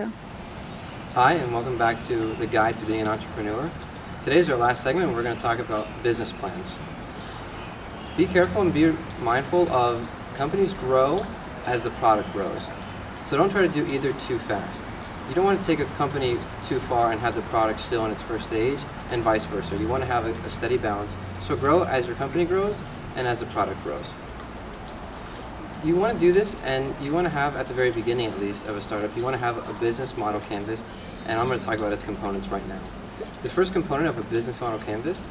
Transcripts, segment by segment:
America. Hi, and welcome back to the Guide to Being an Entrepreneur. Today's our last segment. We're going to talk about business plans. Be careful and be mindful of companies grow as the product grows. So don't try to do either too fast. You don't want to take a company too far and have the product still in its first stage, and vice versa. You want to have a steady balance. So grow as your company grows and as the product grows. You want to do this, and you want to have, at the very beginning at least of a startup, you want to have a business model canvas, and I'm going to talk about its components right now. The first component of a business model canvas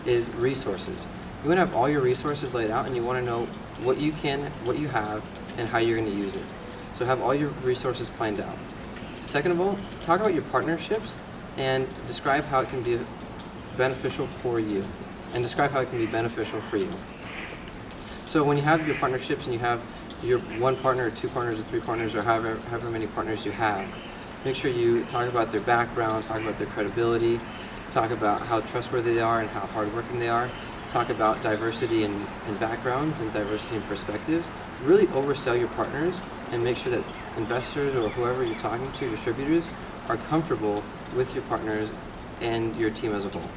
is resources. You want to have all your resources laid out, and you want to know what you have, and how you're going to use it. So have all your resources planned out. Second of all, talk about your partnerships and describe how it can be beneficial for you, and describe how it can be beneficial for you. So when you have your partnerships and you have your one partner or two partners or three partners or however many partners you have, make sure you talk about their background, talk about their credibility, talk about how trustworthy they are and how hardworking they are, talk about diversity in backgrounds and diversity in perspectives. Really oversell your partners and make sure that investors or whoever you're talking to, distributors, are comfortable with your partners and your team as a whole.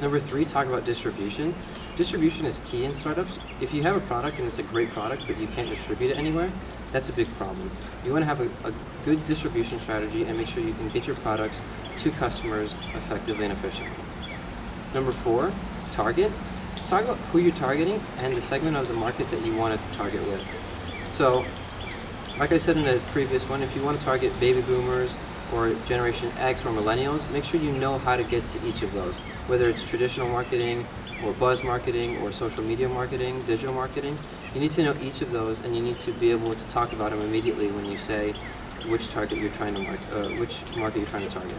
Number three, talk about distribution. Distribution is key in startups. If you have a product and it's a great product but you can't distribute it anywhere, that's a big problem. You want to have a good distribution strategy and make sure you can get your products to customers effectively and efficiently. Number four, target. Talk about who you're targeting and the segment of the market that you want to target with. So, like I said in the previous one, if you want to target baby boomers or Generation X or millennials, make sure you know how to get to each of those, whether it's traditional marketing or buzz marketing or social media marketing, digital marketing. You need to know each of those, and you need to be able to talk about them immediately when you say which target you're trying to which market you're trying to target.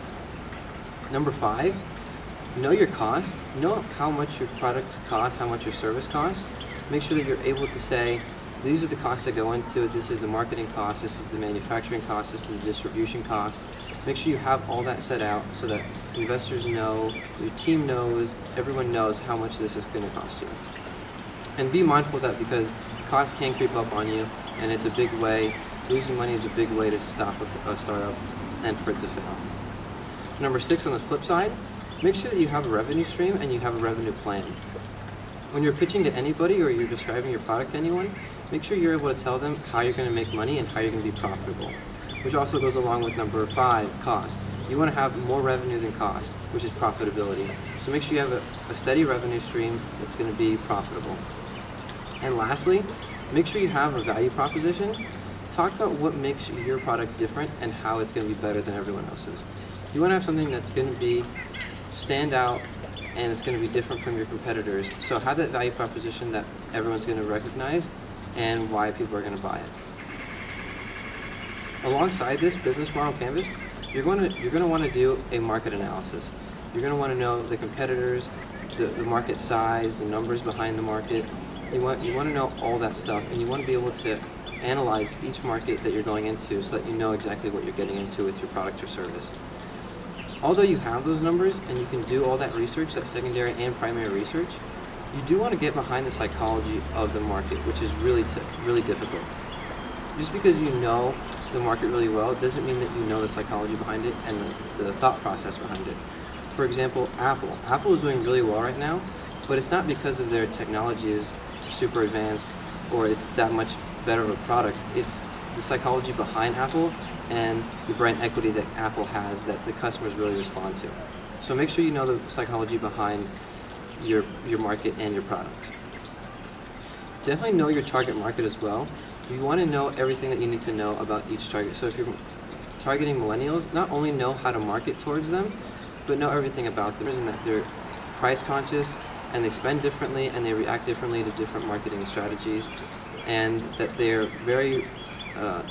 Number five, know your cost. Know how much your product costs, how much your service costs. Make sure that you're able to say, these are the costs that go into it, this is the marketing cost, this is the manufacturing cost, this is the distribution cost. Make sure you have all that set out so that investors know, your team knows, everyone knows how much this is going to cost you. And be mindful of that, because cost can creep up on you, and it's a big way, losing money is a big way to stop a startup and for it to fail. Number six, on the flip side, make sure that you have a revenue stream and you have a revenue plan. When you're pitching to anybody or you're describing your product to anyone, make sure you're able to tell them how you're going to make money and how you're going to be profitable, which also goes along with number five, cost. You want to have more revenue than cost, which is profitability. So make sure you have a steady revenue stream that's going to be profitable. And lastly, make sure you have a value proposition. Talk about what makes your product different and how it's going to be better than everyone else's. You want to have something that's going to be stand out and it's going to be different from your competitors. So have that value proposition that everyone's going to recognize and why people are going to buy it. Alongside this business model canvas, you're going to want to do a market analysis. You're going to want to know the competitors, the market size, the numbers behind the market. You want to know all that stuff, and you want to be able to analyze each market that you're going into so that you know exactly what you're getting into with your product or service. Although you have those numbers and you can do all that research, that secondary and primary research, you do want to get behind the psychology of the market, which is really difficult. Just because you know the market really well doesn't mean that you know the psychology behind it and the thought process behind it. For example, Apple. Apple is doing really well right now, but it's not because of their technology is super advanced or it's that much better of a product. It's the psychology behind Apple and the brand equity that Apple has that the customers really respond to. So make sure you know the psychology behind your market and your product. Definitely know your target market as well. You want to know everything that you need to know about each target. So if you're targeting millennials, not only know how to market towards them, but know everything about them, and that they're price conscious and they spend differently and they react differently to different marketing strategies, and that they're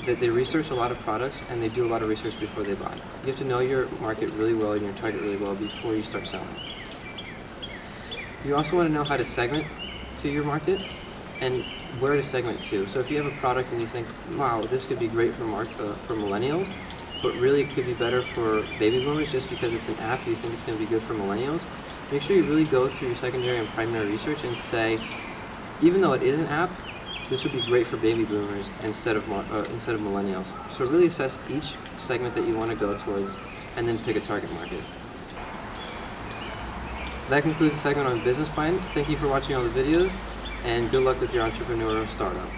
that they research a lot of products and they do a lot of research before they buy. You have to know your market really well and your target really well before you start selling. You also want to know how to segment to your market and where to segment to. So if you have a product and you think, wow, this could be great for millennials, but really it could be better for baby boomers just because it's an app, you think it's going to be good for millennials, make sure you really go through your secondary and primary research and say, even though it is an app, this would be great for baby boomers instead of millennials. So really assess each segment that you want to go towards and then pick a target market. That concludes the segment on business plan. Thank you for watching all the videos, and good luck with your entrepreneurial startup.